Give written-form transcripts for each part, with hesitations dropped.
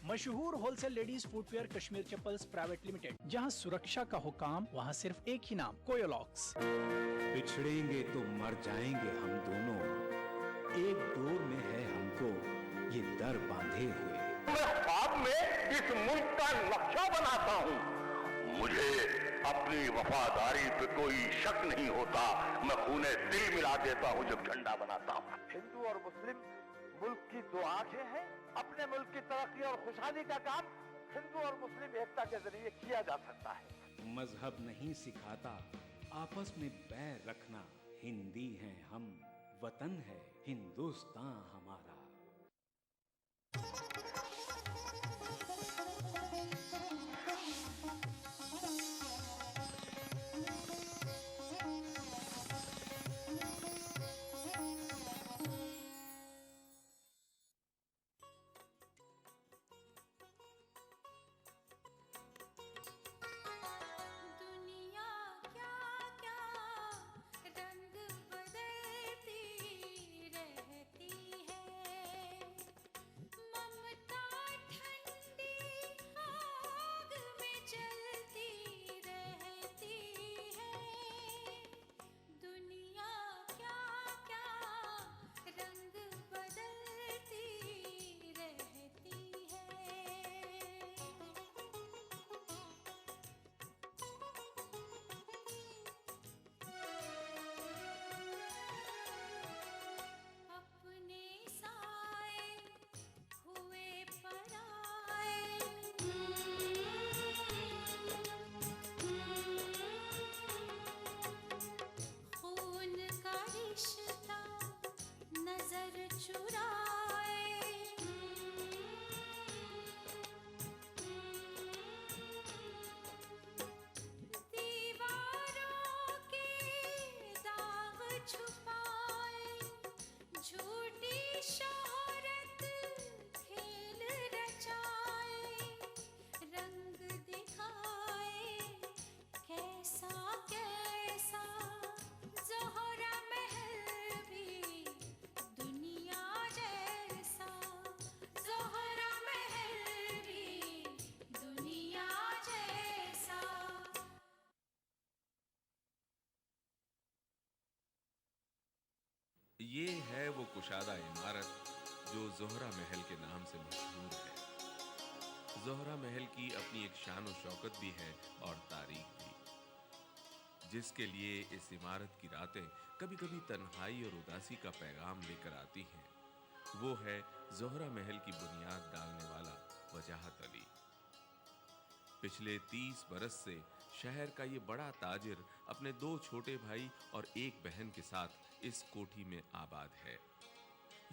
मशहूर wholesale ladies footwear Kashmir chappals private limited, जहां सुरक्षा का हो काम, वहां सिर्फ एक ही नाम, कोयोलॉक्स। बिछड़ेंगे तो मर जाएंगे हम दोनों, एक डोर में है हमको ये दर बांधे हुए। मैं ख्वाब में इस मुल्क का नक्शा बनाता हूँ, मुझे अपनी वफादारी पे कोई शक नहीं होता। मैं खूने दिल मिला देता हूँ जब झंडा बनाता हूँ। हिंदू और मुस्लिम मुल्क की दो आंखें हैं। अपने मुल्क की तरक्की और खुशहाली का काम हिंदू और मुस्लिम एकता के जरिए किया जा सकता है। मजहब नहीं सिखाता आपस में बैर रखना, हिंदी हैं हम, वतन है हिंदुस्तान हमारा। ये है वो कुशादा इमारत जो जोहरा महल के नाम से मशहूर है। जोहरा महल की अपनी एक शान और शौकत भी है और तारीख भी, जिसके लिए इस इमारत की रातें कभी-कभी तन्हाई और उदासी का पैगाम लेकर आती हैं। वो है जोहरा महल की बुनियाद डालने वाला वजाहत अली। पिछले 30 बरस से शहर का ये बड़ा ताजिर अपने 2 छोटे भाई और 1 बहन के साथ इस कोठी में आबाद है।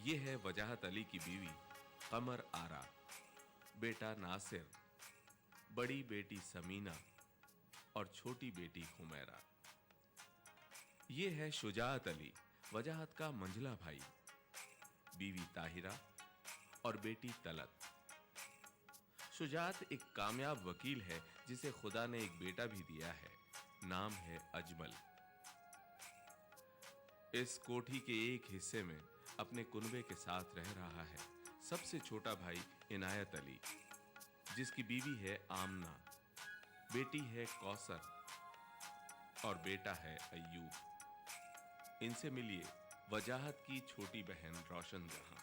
ये है वजाहत अली की बीवी कमर आरा, बेटा नासिर, बड़ी बेटी समीना और छोटी बेटी हुमैरा। ये है शुजाअत अली, वजाहत का मंझला भाई, बीवी ताहिरा और बेटी तलत। शुजाअत एक कामयाब वकील है जिसे खुदा ने एक बेटा भी दिया है, नाम है अजमल। इस कोठी के एक हिस्से में अपने कुनबे के साथ रह रहा है सबसे छोटा भाई इनायत अली, जिसकी बीवी है आमना, बेटी है कौसर और बेटा है अय्यूब। इनसे मिलिए वजाहत की छोटी बहन रोशन जहां,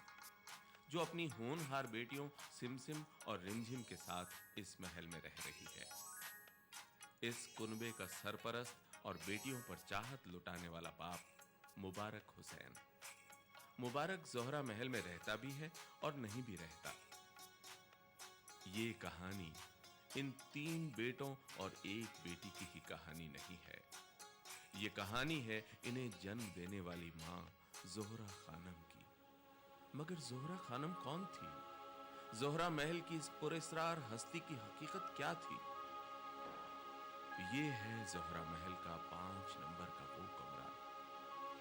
जो अपनी होनहार बेटियों सिमसिम और रिमझिम के साथ इस महल में रह रही है। इस कुनबे का सरपरस्त और बेटियों पर चाहत लुटाने वाला बाप मुबारक हुसैन। मुबारक जोहरा महल में रहता भी है और नहीं भी रहता। ये कहानी इन 3 बेटों और 1 बेटी की ही कहानी नहीं है। ये कहानी है इन्हें जन्म देने वाली मां जोहरा खानम की। मगर जोहरा खानम कौन थी? जोहरा महल की इस पुरस्रार हस्ती की हकीकत क्या थी? ये है जोहरा महल का 5 नंबर का वो कमरा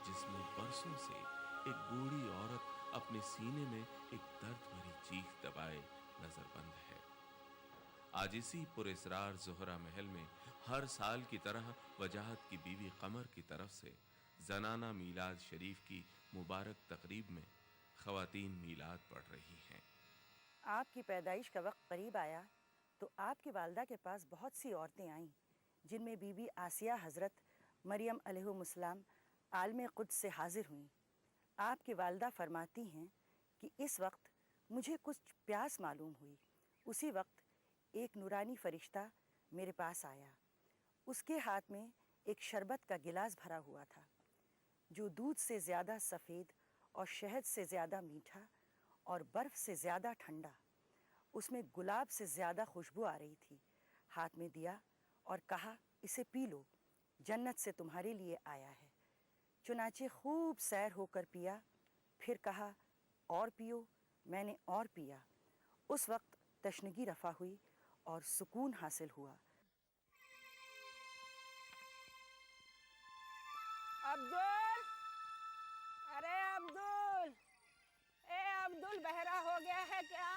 जिसमें बरसों से एक बूढ़ी औरत अपने सीने में एक दर्द भरी चीख दबाए नजरबंद है। आज इसी पुरस्रार जोहरा महल में हर साल की तरह वजाहत की बीवी कमर की तरफ से जनाना मीलाद शरीफ की मुबारक तकरीब में खवातीन मीलाद पढ़ रही हैं। आपकी पैदाइश का वक्त करीब आया तो आपकी वालदा के पास बहुत सी औरतें आईं, जिनमें बीबी आसिया हज़रत मरियम अलैहिस्सलाम आलम कुद्स से हाजिर हुईं। आपकी वालदा फरमाती हैं कि इस वक्त मुझे कुछ प्यास मालूम हुई। उसी वक्त एक नूरानी फ़रिश्ता मेरे पास आया। उसके हाथ में एक शरबत का गिलास भरा हुआ था, जो दूध से ज़्यादा सफ़ेद और शहद से ज़्यादा मीठा और बर्फ़ से ज़्यादा ठंडा। उसमें गुलाब से ज़्यादा खुशबू आ रही थी। हाथ में दिया और कहा, इसे पी लो, जन्नत से तुम्हारे लिए आया है। चुनाचे खूब सैर होकर पिया, फिर कहा, और पियो। मैंने और पिया। उस वक्त तशनगी रफ़ा हुई और सुकून हासिल हुआ। अब्दुल, अरे अब्दुल, ए अब्दुल, बहरा हो गया है क्या?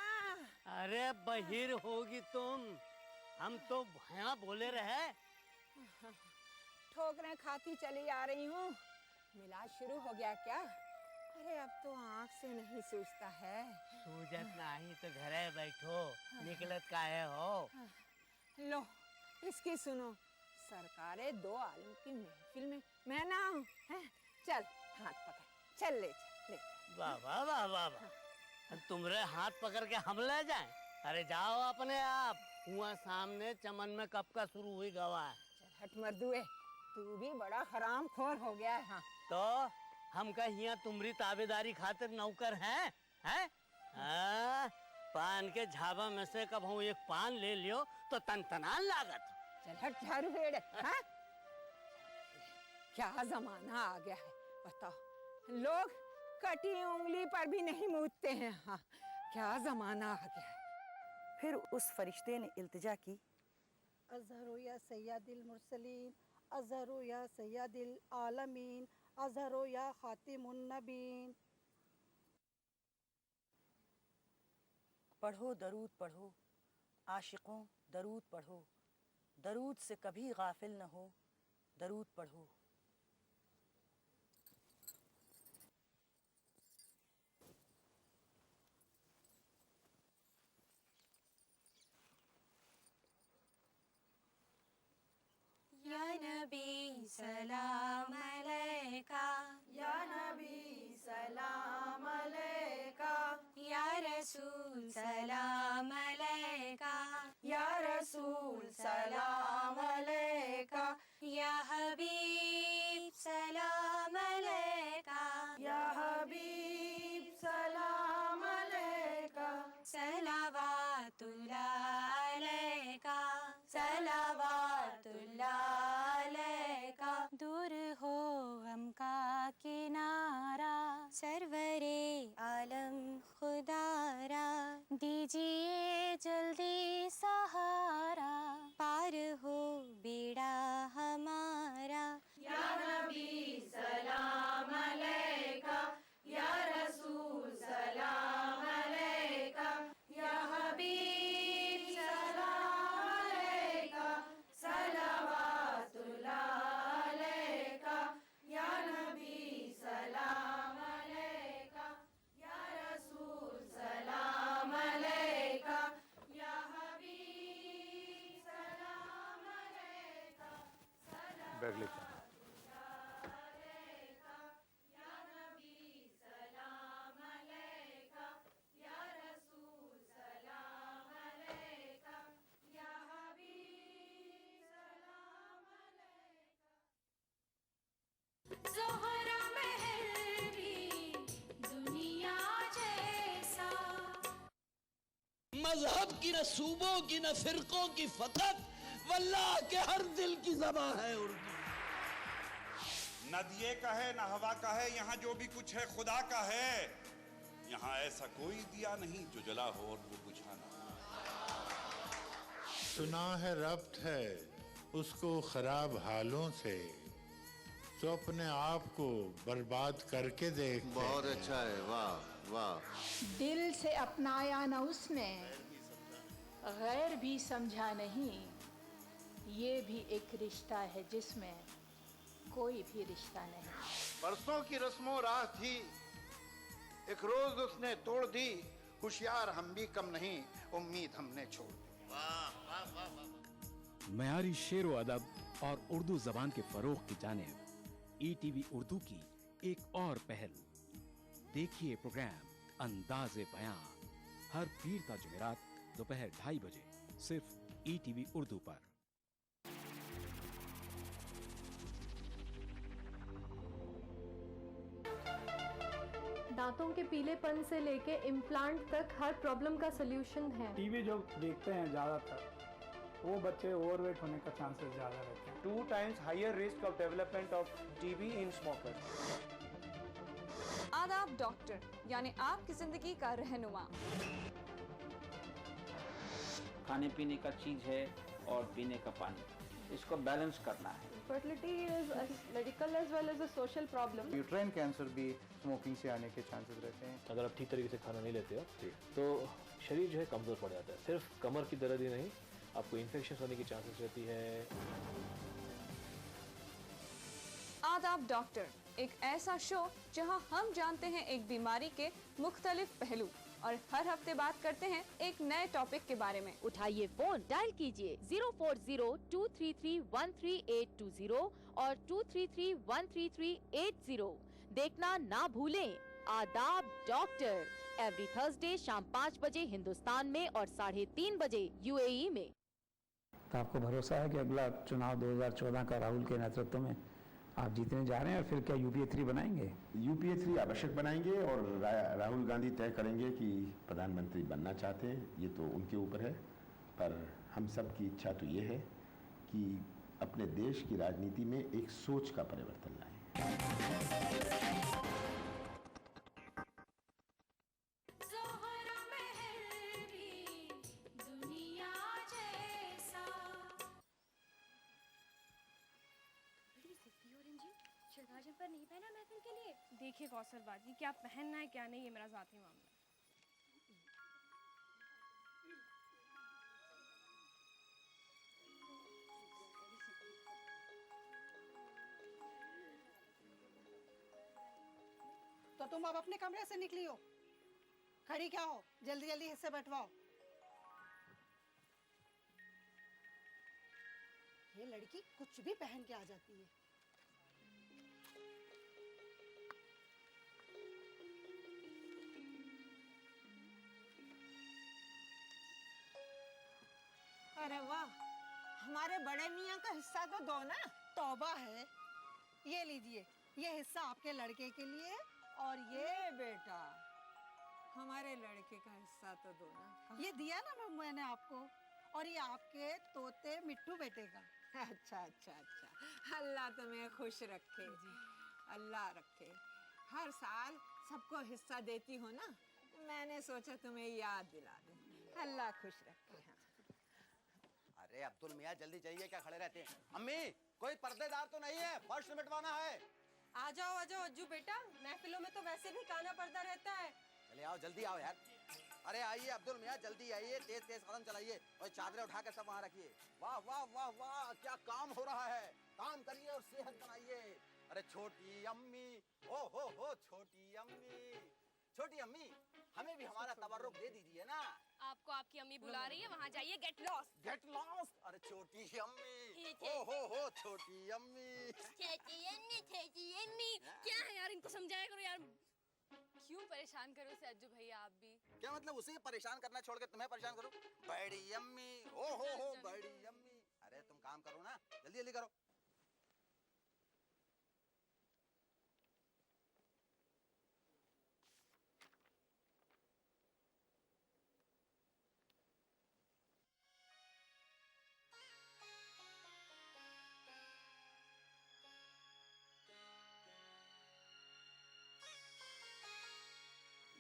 अरे बहिर होगी तुम, हम तो भया बोले रहे। ठोकरें खाती चली आ रही हूँ। मिलाद शुरू हो गया क्या? अरे अब तो आँख से नहीं सूझता है। सूझत नहीं तो घरे बैठो, निकलत काहे हो? लो इसकी सुनो, सरकारे दो आलम की महफिल में मैं ना हूँ। चल हाथ पकड़, चल ले चल, ले। वाह वाह वाह वाह वाह, तुम्हारे हाथ पकड़ के हम ले जाएं? अरे जाओ अपने आप, हुआ सामने चमन में कब का शुरू हुई गवाह। चल हट मर्दुए, तू भी बड़ा हराम खोर हो गया है। हाँ तो हम कहिया तुम्हारी ताबेदारी खातिर नौकर हैं? हैं? पान के झाबा में से कब हम एक पान ले लियो तो तन-तनान लागत। चल हट झाड़ू हेड़। हाँ क्या जमाना आ गया है, बताओ, लोग कटी उंगली पर भी नहीं मूतते हैं। हाँ क्या जमाना आ गया है। फिर उस फरिश्ते ने इल्तिजा की, अज़हरो या सय्यदिल मुरसलीन, अज़हरो या सय्यदिल आलमीन, अज़हरो या खातिमुन नबीन। पढ़ो दरूद पढ़ो, आशिकों दरूद पढ़ो, दरूद से कभी गाफिल न हो, दरूद पढ़ो। या नबी सलाम अलैका, या नबी सलाम अलैका, या रसूल सलाम अलैका, या रसूल सलाम अलैका, या हबीब सलाम अलैका, या हबीब सलाम अलैका, सलावातुल्लाह अलैका, सलावातुल्लाह अलैका। दूर हो गम का किनारा, सरवरे आलम खुदारा, दीजिए जल्दी सहारा, पार हो बेड़ा हमारा। या नबी सलाम अलैका, या रसूल सलाम अलैका, या हबीब सलाम अलैका, सलावातुल्लाह अलैका, या नबी सलाम अलैका, या रसूल सलाम अलैका, या हबीब सलाम अलैका, बैग लेकर ज़ोहरा महल भी दुनिया जैसा। मजहब की न सूबों की न फिरकों की फकत, वल्लाह के हर दिल की ज़बान है उर्दू। न दिए का है न हवा का है, यहाँ जो भी कुछ है खुदा का है। यहाँ ऐसा कोई दिया नहीं जो जला हो और वो बुझा ना। सुना है रब्त है उसको खराब हालों से, तो अपने आप को बर्बाद करके देख। बहुत अच्छा है, वाह वाह। दिल से अपनाया न उसने, गैर भी समझा नहीं। ये भी एक रिश्ता है जिसमें कोई भी रिश्ता नहीं। परसों की रस्मों राह थी, एक रोज उसने तोड़ दी होशियार हम भी कम नहीं, उम्मीद हमने छोड़ दी। मयारी शेर व अदब और उर्दू जबान के फरोग की जानिब ईटीवी उर्दू की एक और पहल। देखिए प्रोग्राम अंदाज़े बयां हर पीर ता जुमेरात दोपहर 2:30 बजे सिर्फ ईटीवी उर्दू पर। दांतों के पीलेपन से लेके इम्प्लांट तक हर प्रॉब्लम का सलूशन है। टीवी जो देखते हैं ज़्यादातर वो बच्चे ओवरवेट होने का चांसेस ज़्यादा रहते हैं। 2 times higher risk of development of TB in smokers. आदाब डॉक्टर, यानी आपकी जिंदगी का रहनुमा। खाने पीने का चीज है और पीने का पानी, इसको बैलेंस करना है। Fertility is a medical as well as a social problem. Uterine cancer भी स्मोकिंग से आने के चांसेस रहते हैं। अगर आप ठीक तरीके से खाना नहीं लेते हो तो शरीर जो है कमज़ोर पड़ जाता है। सिर्फ कमर की दर्द ही नहीं, आपको इन्फेक्शन होने की चांसेस रहती है। आदाब डॉक्टर, एक ऐसा शो जहां हम जानते हैं एक बीमारी के मुख्तलिफ पहलू और हर हफ्ते बात करते हैं एक नए टॉपिक के बारे में। उठाइए फोन, डायल कीजिए 040-233-13820 और 233-13380। देखना ना भूलें आदाब डॉक्टर, एवरी थर्सडे शाम 5 बजे हिंदुस्तान में और 3:30 बजे यूएई में। तो आपको भरोसा है कि अगला चुनाव 2014 का राहुल के नेतृत्व में आप जीतने जा रहे हैं, और फिर क्या यूपीए 3 बनाएंगे? यूपीए 3 आवश्यक बनाएंगे और राहुल गांधी तय करेंगे कि प्रधानमंत्री बनना चाहते हैं, ये तो उनके ऊपर है। पर हम सब की इच्छा तो ये है कि अपने देश की राजनीति में एक सोच का परिवर्तन लाएं। पर नहीं पहना महफिल के लिए। देखिए कौसर बाजी, क्या पहनना है क्या नहीं, ये मेरा ज़ाती मामला है। तो तुम अब अपने कमरे से निकली हो, खड़ी क्या हो? जल्दी जल्दी हिस्से बैठवाओ। ये लड़की कुछ भी पहन के आ जाती है। अरे वाह, हमारे बड़े मियाँ का हिस्सा तो दो ना। तौबा है। ये लीजिए, ये हिस्सा आपके लड़के के लिए, और ये बेटा हमारे लड़के का हिस्सा तो दो ना। ये दिया ना मैंने आपको, और ये आपके तोते मिट्टू बेटे का। अच्छा अच्छा अच्छा, अल्लाह तुम्हें खुश रखे जी, अल्लाह रखे। हर साल सबको हिस्सा देती हो ना, मैंने सोचा तुम्हें याद दिला दूं। अल्लाह खुश रखे। अरे अब्दुल मियाँ जल्दी जाइए, क्या खड़े रहते हैं? अम्मी कोई पर्देदार तो नहीं है, फर्श मिटवाना है। आ जाओ अज्जू बेटा, महफिलों में तो वैसे भी काना पर्दा रहता है। चले आओ, जल्दी आओ यार। अरे आइए अब्दुल मियाँ, जल्दी आइए, तेज तेज कदम चलाइए और चादरें उठा कर सब वहाँ रखिए। वाह वाह वाह वाह, क्या काम हो रहा है। काम करिए और सेहत बनाइए। अरे छोटी अम्मी, ओ हो छोटी अम्मी, छोटी अम्मी, हमें भी हमारा तबर्रुक दे दीजिए ना। आपको आपकी अम्मी बुला रही है, वहाँ जाइए, गेट लॉस्ट। Get lost? अरे छोटी अम्मी, ओ हो छोटी अम्मी। छोटी अम्मी, क्या है यार, इनको समझाया करो यार। क्यों परेशान करो उसे अज्जू भैया आप भी? क्या मतलब उसे परेशान करना छोड़ के तुम्हें परेशान करूं? बड़ी अम्मी, ओ हो बड़ी अम्मी। अरे तुम काम करो ना, जल्दी जल्दी करो।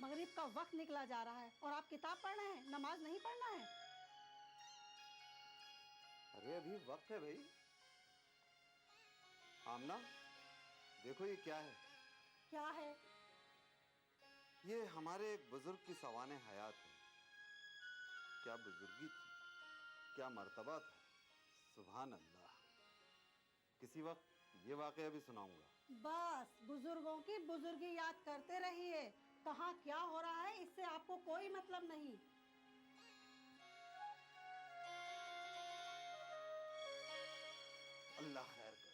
मगरिब का वक्त निकला जा रहा है और आप किताब पढ़ रहे हैं, नमाज नहीं पढ़ना है। अरे अभी वक्त है भाई। आमना देखो ये क्या है। क्या है? ये हमारे एक बुजुर्ग की सवाने हयात है। क्या बुजुर्गी थी, क्या मर्तबा था, सुभान अल्लाह। किसी वक्त ये वाकया भी सुनाऊंगा। बस बुजुर्गों की बुजुर्गी याद करते रहिए, कहाँ क्या हो रहा है इससे आपको कोई मतलब नहीं। अल्लाह खैर करे।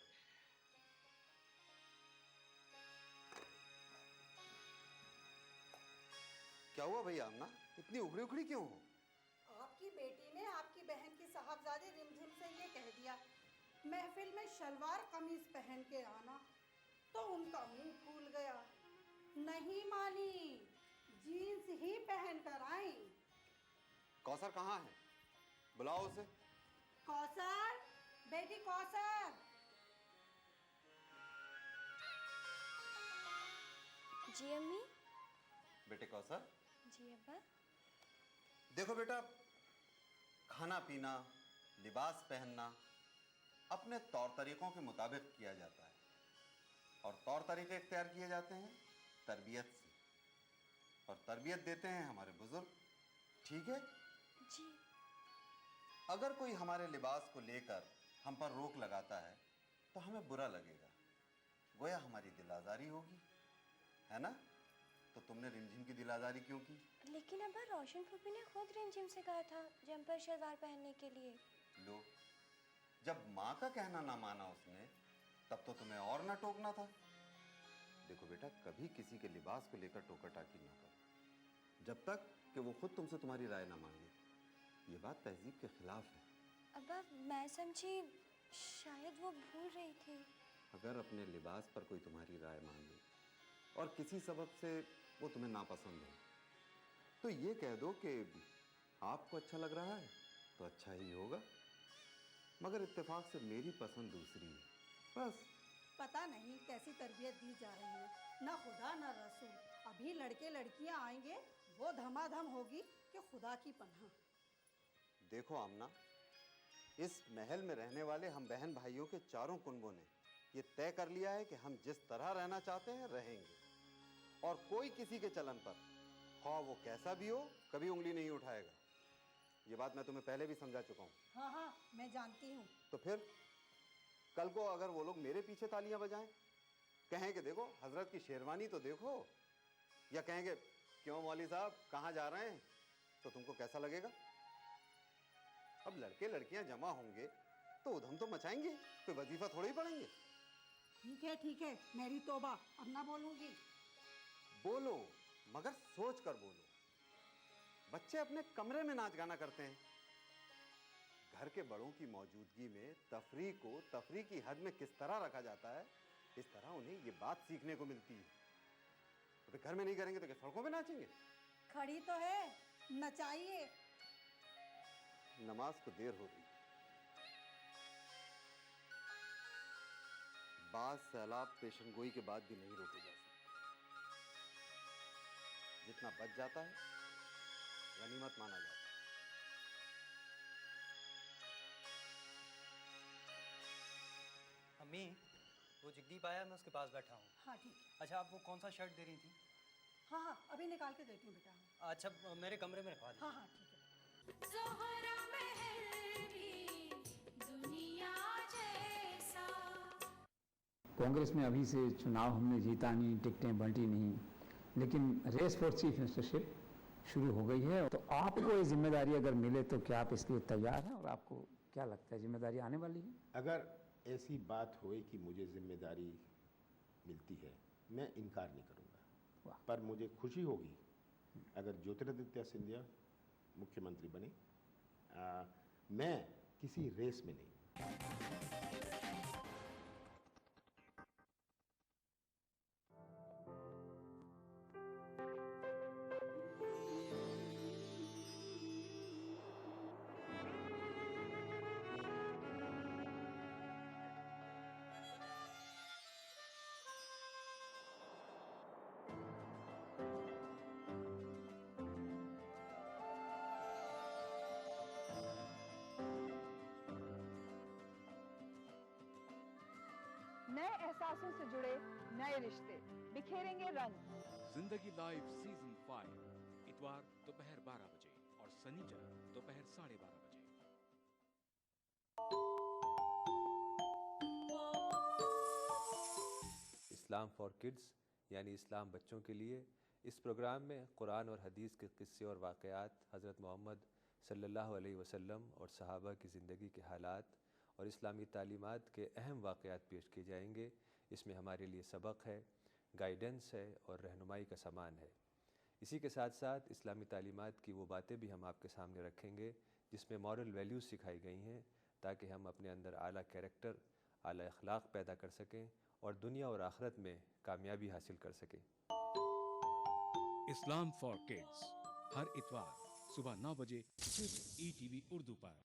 क्या हुआ भैया आमना, इतनी उखड़ी उखड़ी क्यों हो? आपकी बेटी ने आपकी बहन की साहबजादी रिमझिम से ये कह दिया महफिल में शलवार कमीज पहन के आना, तो उनका मुंह फूल गया, नहीं मानी, जीन्स ही पहन कर आई। कौसर कहाँ है? बुलाओ उसे। कौसर, बेटी कौसर। जी अम्मी। बेटे कौसर। जी अब्बा। देखो बेटा, खाना पीना, लिबास पहनना अपने तौर तरीकों के मुताबिक किया जाता है, और तौर तरीके इख्तियार किए जाते हैं तरबियत से, और तरबियत देते हैं हमारे बुजुर्ग। ठीक है जी। अगर कोई हमारे लिबास को लेकर हम पर रोक लगाता है तो हमें बुरा लगेगा, गोया हमारी दिल आजारी होगी, है ना? तो तुमने रिमझिम की दिल आजारी क्यों की? लेकिन अब्बा रोशन फूफी ने खुद रिमझिम से कहा था जंपर शलवार पहनने के लिए। लो, जब माँ का कहना ना माना उसने, तब तो तुम्हें और ना टोकना था। देखो बेटा, कभी किसी के लिबास को लेकर टोका टाकी ना करो, जब तक कि वो खुद तुमसे तुम्हारी राय ना मांगे। ये बात तहजीब के खिलाफ है। अब्बा मैं समझी शायद वो भूल रही थी। अगर अपने लिबास पर कोई तुम्हारी राय मांगे और किसी सबब से वो तुम्हें नापसंद हो, तो ये कह दो कि आपको अच्छा लग रहा है तो अच्छा ही होगा, मगर इत्तेफाक से मेरी पसंद दूसरी है, बस। पता नहीं कैसी तरबियत दी जा रही है, ना खुदा ना रसूल। अभी लड़के लड़कियां आएंगे, वो धमाधम होगी कि खुदा की पनाह। देखो आमना, इस महल में रहने वाले हम बहन भाइयों के चारों कुनबों ने ये तय कर लिया है कि हम जिस तरह रहना चाहते हैं रहेंगे, और कोई किसी के चलन पर, हाँ वो कैसा भी हो, कभी उंगली नहीं उठाएगा। ये बात मैं तुम्हें पहले भी समझा चुका हूँ। हाँ हाँ मैं जानती हूँ। तो फिर कल को अगर वो लोग मेरे पीछे तालियां बजाएं, कहें कि देखो हजरत की शेरवानी तो देखो, या कहेंगे क्यों मौली साहब कहाँ जा रहे हैं, तो तुमको कैसा लगेगा? अब लड़के लड़कियां जमा होंगे तो उधम तो मचाएंगे, कोई वजीफा थोड़ी ही पढ़ेंगे। ठीक है, मेरी तौबा, अब ना बोलूंगी। बोलो, मगर सोच कर बोलो। बच्चे अपने कमरे में नाच गाना करते हैं, घर के बड़ों की मौजूदगी में तफरीह को तफरीह की हद में किस तरह रखा जाता है, इस तरह उन्हें ये बात सीखने को मिलती है। तो घर में नहीं करेंगे तो क्या सड़कों पे नाचेंगे? खड़ी तो है, नचाइए। नमाज को देर हो रही है, बात सैलाब पेशनगोई के बाद भी नहीं रोके जा सकते। जितना बच जाता है गनीमत माना जाता है। अम्मी, वो जगदीप आया, मैं उसके पास बैठा हूँ। हाँ ठीक है। अच्छा, आप वो कौन सा शर्ट दे रही थी? हाँ अभी निकाल के देती हूँ बेटा। अच्छा, मेरे कमरे में रखवा दीजिए। हाँ ठीक है। ज़ोहरा महल भी दुनिया जैसा। कांग्रेस में अभी से चुनाव हमने जीता नहीं, टिकटें बंटी नहीं, लेकिन रेस फॉर चीफ मिनिस्टरशिप शुरू हो गई है। तो आपको ये जिम्मेदारी अगर मिले तो क्या आप इसके लिए तैयार हैं, और आपको क्या लगता है जिम्मेदारी आने वाली है? अगर ऐसी बात होए कि मुझे जिम्मेदारी मिलती है, मैं इनकार नहीं करूँगा, पर मुझे खुशी होगी अगर ज्योतिरादित्य सिंधिया मुख्यमंत्री बने। मैं किसी रेस में नहीं। नए एहसासों से जुड़े नए रिश्ते बिखेरेंगे रंग। जिंदगी लाइव सीजन 5 इतवार दोपहर 12 बजे और शनिचर दोपहर 12:30 बजे। इस्लाम फॉर किड्स यानी इस्लाम बच्चों के लिए इस प्रोग्राम में कुरान और हदीस के क़िस्से और वाक़यात, हज़रत मोहम्मद सल्लल्लाहु अलैहि वसल्लम और सहाबा की ज़िंदगी के हालात और इस्लामी तालीमात के अहम वाक़यात पेश किए जाएंगे। इसमें हमारे लिए सबक है, गाइडेंस है और रहनुमाई का सामान है। इसी के साथ साथ इस्लामी तालीमात की वो बातें भी हम आपके सामने रखेंगे जिसमें मॉरल वैल्यूज़ सिखाई गई हैं, ताकि हम अपने अंदर आला कैरेक्टर, आला अखलाक पैदा कर सकें और दुनिया और आखिरत में कामयाबी हासिल कर सकें। इस्लाम फॉर किड्स हर इतवार सुबह 9 बजे सिर्फ ETV उर्दू पर।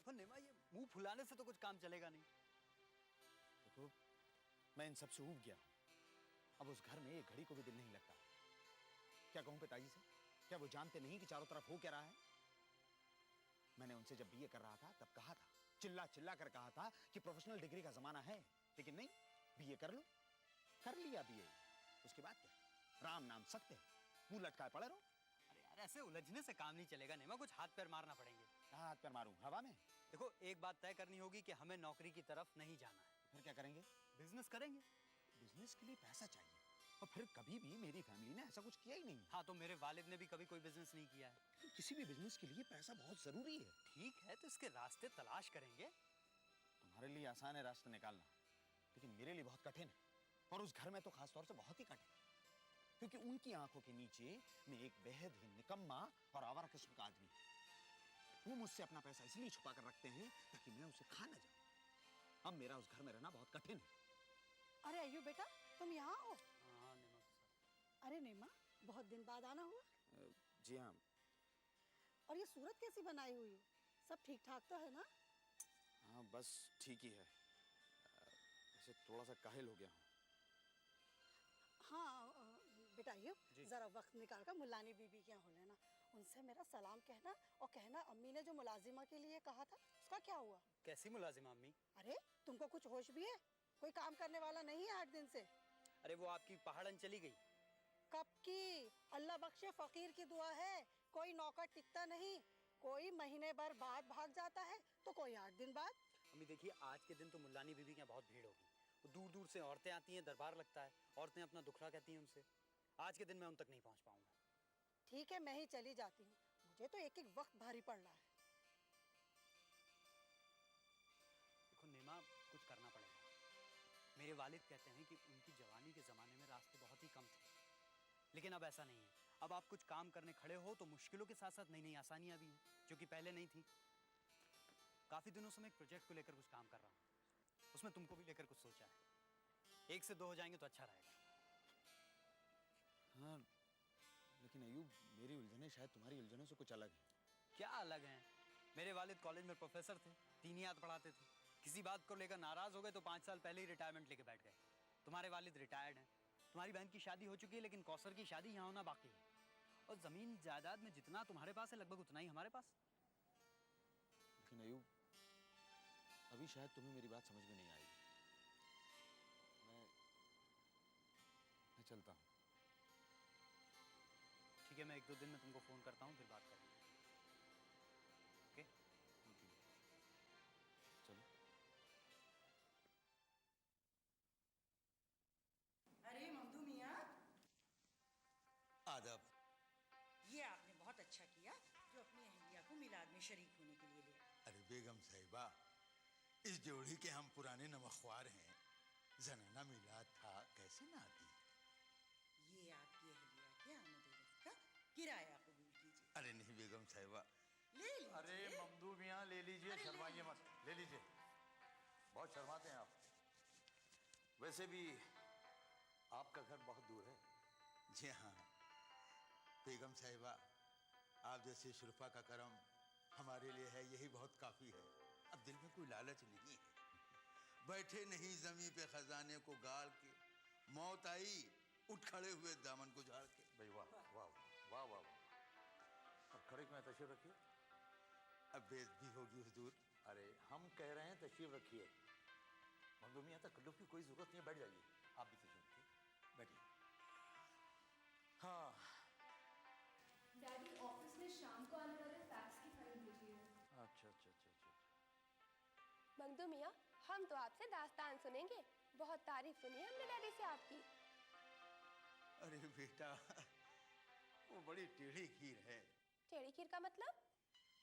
निमा, ये मुंह फुलाने से तो कुछ काम चलेगा नहीं। देखो, मैं इन सब से ऊब गया। अब उस घर में एक घड़ी को भी दिल नहीं लगता। क्या कहूं पिताजी से? क्या वो जानते नहीं कि चारों तरफ हो क्या रहा है? मैंने उनसे जब BA कर रहा था तब कहा था, चिल्ला चिल्ला कर कहा था कि प्रोफेशनल डिग्री का जमाना है, लेकिन नहीं, BA कर लो। कर लिया BA, उसके बाद क्या? राम नाम सकते हैं, मुंह लटकाए पड़े रहो। अरे यार, ऐसे उलझने से काम नहीं चलेगा निमा, कुछ हाथ पैर मारना पड़ेंगे। कहाँ हाथ पैर मारूं? हवा में? देखो, एक बात तय करनी होगी कि हमें नौकरी की तरफ नहीं जाना है। फिर क्या करेंगे? बिजनेस करेंगे। बिजनेस के लिए पैसा चाहिए, और फिर कभी भी मेरी फैमिली ने ऐसा कुछ किया ही नहीं। हाँ, तो मेरे वालिद ने भी कभी कोई बिजनेस नहीं किया है। किसी भी बिजनेस के लिए पैसा बहुत जरूरी है। ठीक है, तो इसके रास्ते तलाश करेंगे। तुम्हारे लिए आसान है रास्ते निकालना, लेकिन मेरे लिए बहुत कठिन है, और उस घर में तो खास तौर से बहुत ही कठिन, क्योंकि उनकी आंखों के नीचे मैं एक बेहद ही निकम्मा और आवारा किस्म का आदमी। वो मुझसे अपना पैसा इसलिए छुपा कर रखते हैं ताकि मैं उसे खा न जाऊं। अब मेरा उस घर में रहना बहुत कठिन है। अरे अय्यूब बेटा, तुम यहाँ हो? हाँ निमा के साथ। अरे निमा, बहुत दिन बाद आना हुआ। जी हाँ। और ये सूरत कैसी बनाई हुई है? सब ठीक ठाक तो है ना? हाँ, बस ठीक ही है। ऐसे थोड़ा सा काहिल हो गया हूँ। हाँ बेटा अय्यूब, जरा वक्त निकाल कर मुल्लानी बीबी के यहाँ हो लेना। उनसे मेरा सलाम कहना, और कहना अम्मी ने जो मुलाजिमा के लिए कहा था उसका क्या हुआ? कैसी मुलाजिमा अम्मी? अरे तुमको कुछ होश भी है? कोई काम करने वाला नहीं है 8 दिन से। अरे वो आपकी पहाड़न चली गई। कब की? अल्लाह बख्शे फकीर की दुआ है। कोई नौकर टिकता नहीं, कोई महीने भर बाद भाग जाता है तो कोई 8 दिन बाद। अम्मी देखिए, आज के दिन तो मुल्लानी बीबी के यहाँ बहुत भीड़ होगी। दूर दूर से औरतें आती हैं, दरबार लगता है, औरतें अपना दुखड़ा कहती हैं उनसे। आज के दिन मैं उन तक नहीं पहुँच पाऊंगा। ठीक है, मैं ही चली जाती हूँ, मुझे तो एक एक वक्त भारी पड़ रहा है। देखो निमा, कुछ करना पड़ेगा। मेरे वालिद कहते हैं कि उनकी जवानी के ज़माने में रास्ते बहुत ही कम थे, लेकिन अब ऐसा नहीं है। अब आप कुछ काम करने खड़े हो तो मुश्किलों के साथ साथ नई नई आसानियाँ भी हैं, जो कि पहले नहीं थी। काफ़ी दिनों से मैं एक प्रोजेक्ट को लेकर कुछ काम कर रहा हूँ, उसमें तुमको भी लेकर कुछ सोचा है। 1 से 2 हो जाएंगे तो अच्छा रहेगा। हाँ, लेकिन अय्यूब, मेरी उलझनें शायद तुम्हारी उलझनों से कुछ अलग हैं। क्या अलग हैं? मेरे वालिद कॉलेज में प्रोफेसर थे, दीनियात पढ़ाते थे। किसी बात को लेकर नाराज हो गए तो 5 साल पहले ही रिटायरमेंट लेके बैठ गए। तुम्हारे वालिद रिटायर्ड हैं। तुम्हारी बहन की शादी हो चुकी है, लेकिन कौसर की शादी यहाँ होना बाकी है। और ज़मीन जायदाद में जितना तुम्हारे पास है, लगभग उतना ही हमारे पास। लेकिन अय्यूब, अभी शायद तुम्हें मेरी बात समझ में नहीं आई। मैं चलता हूँ। ठीक है, मैं 1-2 दिन में तुमको फ़ोन करता हूँ, फिर बात करेंगे। ओके? चलो। अरे ममदू मियाँ, आदाब। ये आपने बहुत अच्छा किया जो अपनी अहलिया को मिलाद में शरीक होने के लिए ले। अरे बेगम साहिबा, इस जोड़ी के हम पुराने नमख्वार हैं। जनाना मिलाद था, कैसे ना आती। ये आपकी अहलिया के आमद-ओ-रफ्त का किराया कबूल कीजिए। अरे नहीं बेगम साहिबा, ले लीजिए। अरे ममदू मियाँ, ले लीजिए, अरे शर्माइए मत, ले लीजिए। बहुत शर्माते हैं आप। वैसे भी आपका घर बहुत दूर है। जी हाँ बेगम साहिबा, आप जैसे शुरफा का करम हमारे लिए है, यही बहुत काफ़ी है। अब दिल में कोई लालच नहीं है। बैठे नहीं ज़मीन पे खजाने को गाड़ के, मौत आई उठ खड़े हुए दामन को झाड़ के। भाई वाह वाह वाह वाह वाह। अब खड़े क्यों हैं? तशरीफ रखिए। अब बेइज्जती होगी हुजूर। अरे हम कह रहे हैं तशरीफ रखिए। ममदू मियाँ, तकल्लुफ़ की कोई ज़रूरत नहीं है, बैठ जाइए। आप भी तशरीफ रखिए, बैठिए। हाँ डैडी, ऑफिस में शाम को आने वाले फैक्स की फाइल भेजिए। अच्छा अच्छा अच्छा अच्छा। मखदूम मियाँ, हम तो आपसे दास्तान सुनेंगे। बहुत तारीफ सुनी है हमने डैडी से आपकी। अरे बेटा, वो बड़ी टेढ़ी खीर है। टेढ़ी खीर का मतलब?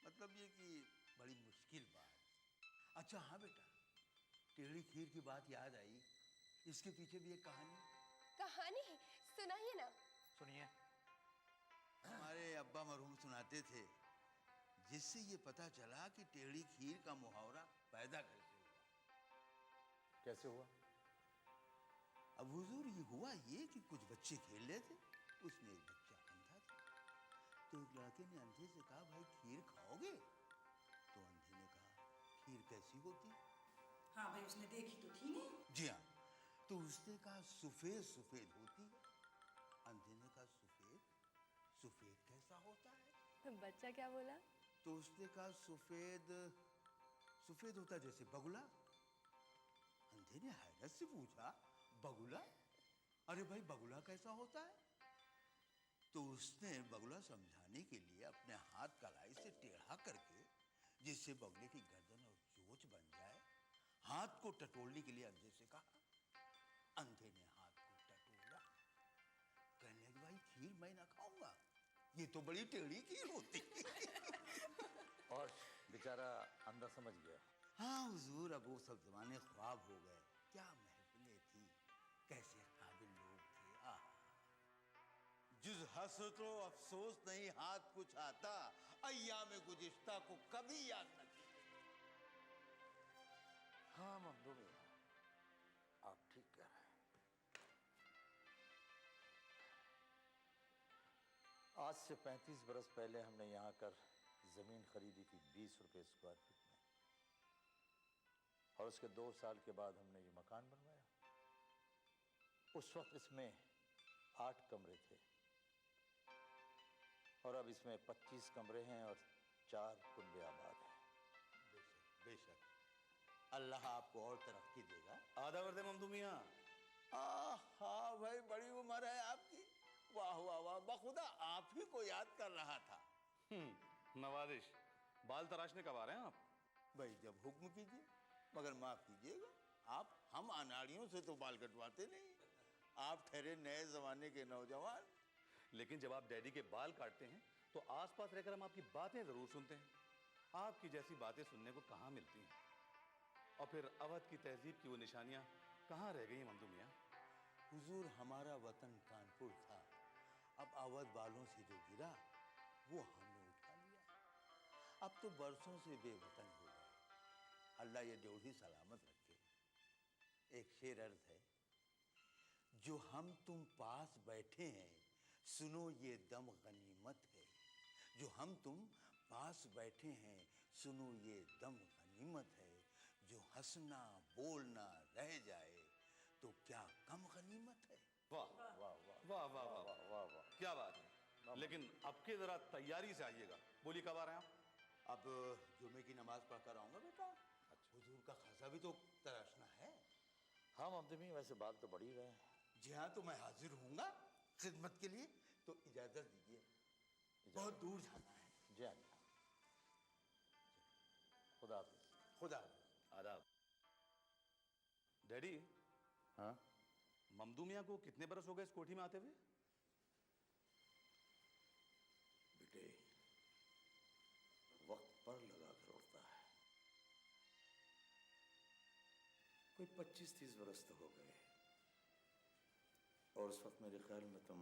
मतलब ये कि बड़ी मुश्किल बात। अच्छा हाँ बेटा, टेढ़ी खीर की बात याद आई, इसके पीछे भी एक कहानी। कहानी सुनाइए ना। सुनिए। हमारे अब्बा मरहूम सुनाते थे, जिससे ये पता चला कि टेढ़ी खीर का मुहावरा पैदा कैसे हुआ। कैसे हुआ? अब हुजूर ये हुआ ये कि कुछ बच्चे खेल रहे थे, उसमें एक बच्चा अंधा था। तो एक लड़के ने अंधे से कहा, भाई खीर खाओगे? तो अंधे ने कहा, खीर कैसी होती? हाँ भाई, उसने देखी तो थी नहीं। जी हाँ। तो उसने कहा सफेद सफेद होती है। अंधे ने कहा सफेद सफेद कैसा होता है? बच्चा क्या बोला? तो उसने कहा सफेद सफेद होता जैसे बगुला। अंधे ने हैरत से पूछा, बगुला? अरे भाई बगुला कैसा होता है? तो उसने बगुला समझाने के लिए अपने हाथ कलाई से टेढ़ा करके, जिससे बगुले की गर्दन और चोंच बन जाए, हाथ को टटोलने के लिए अंधे से कहा। अंधे ने हाथ को टटोला, कहने लगे, भाई खीर मैं ना खाऊंगा, ये तो बड़ी टेढ़ी खीर होती। और बेचारा अंधा समझ गया। हाँ हुजूर, अब वो सब जमाने ख्वाब हो गए। क्या महफिलें थी, कैसे काबिल लोग थे। आहा, जुज हसरतो अफसोस नहीं हाथ कुछ आता, अय्याम गुज़िश्ता को कभी याद न किया। हाँ ममदू मियां, आप ठीक कह रहे हैं। आज से 35 बरस पहले हमने यहाँ कर जमीन खरीदी थी 20 रुपए स्क्वायर फीट में, और उसके 2 साल के बाद हमने ये मकान बनवाया। उस वक्त इसमें 8 कमरे थे, और अब इसमें 25 कमरे हैं और 4 कुनबे आबाद हैं। बेशक बेशक, अल्लाह आपको और तरक्की देगा। आदावर्द ममदू मियां। हाँ भाई, बड़ी उम्र है आपकी। वाह वाह वाह, बखुदा आप ही को याद कर रहा था। नवाजिश, बाल तराशने कब आ रहे हैं आप? भाई जब हुक्म कीजिए, मगर माफ कीजिएगा, आप हम अनाड़ियों से तो बाल कटवाते नहीं। आप ठहरे नए जमाने के नौजवान। लेकिन जब आप डैडी के बाल काटते हैं तो आसपास रहकर हम आपकी बातें जरूर सुनते हैं। आपकी जैसी बातें सुनने को कहाँ मिलती हैं? और फिर अवध की तहजीब की वो निशानियां कहाँ रह गई हैं ममदू मियां? हुजूर, हमारा वतन कानपुर था, अब अवध वालों से जो गिरा वो हमने उठा लिया। अब तो बरसों से बेवतन हो गए। अल्लाह ये ड्योढ़ी सलामत रखे। एक शेर अर्ज है, जो हम तुम पास बैठे हैं, सुनो ये दम गनीमत है। जो हम तुम पास बैठे हैं, सुनो ये दम गनीमत है। जो हंसना बोलना रह जाए तो क्या कम गनीमत है? वाह वाह वाह वाह वाह वाह वाह वाह, क्या बात है। लेकिन अब के जरा तैयारी से आइएगा। बोलिए कब आ रहे हैं आप? अब जुमे की नमाज पढ़कर आऊंगा बेटा। हुजूर का खासा भी तो तराशना है। हाँ ममदू मियां, वैसे बाल तो बढ़ ही गए हैं। जी हाँ, तो मैं हाजिर हूँगा खिदमत के लिए, तो इजाजत दीजिए, बहुत दूर जाना है। जी हाँ, खुदा हाफिज। खुदा आदाब। डैडी। हाँ? ममदू मियां को कितने बरस हो गए इस कोठी में आते हुए? बेटे, वक्त पर लगा कर उठता है। कोई 25-30 बरस तो हो गए, और उस वक्त मेरे ख्याल में तुम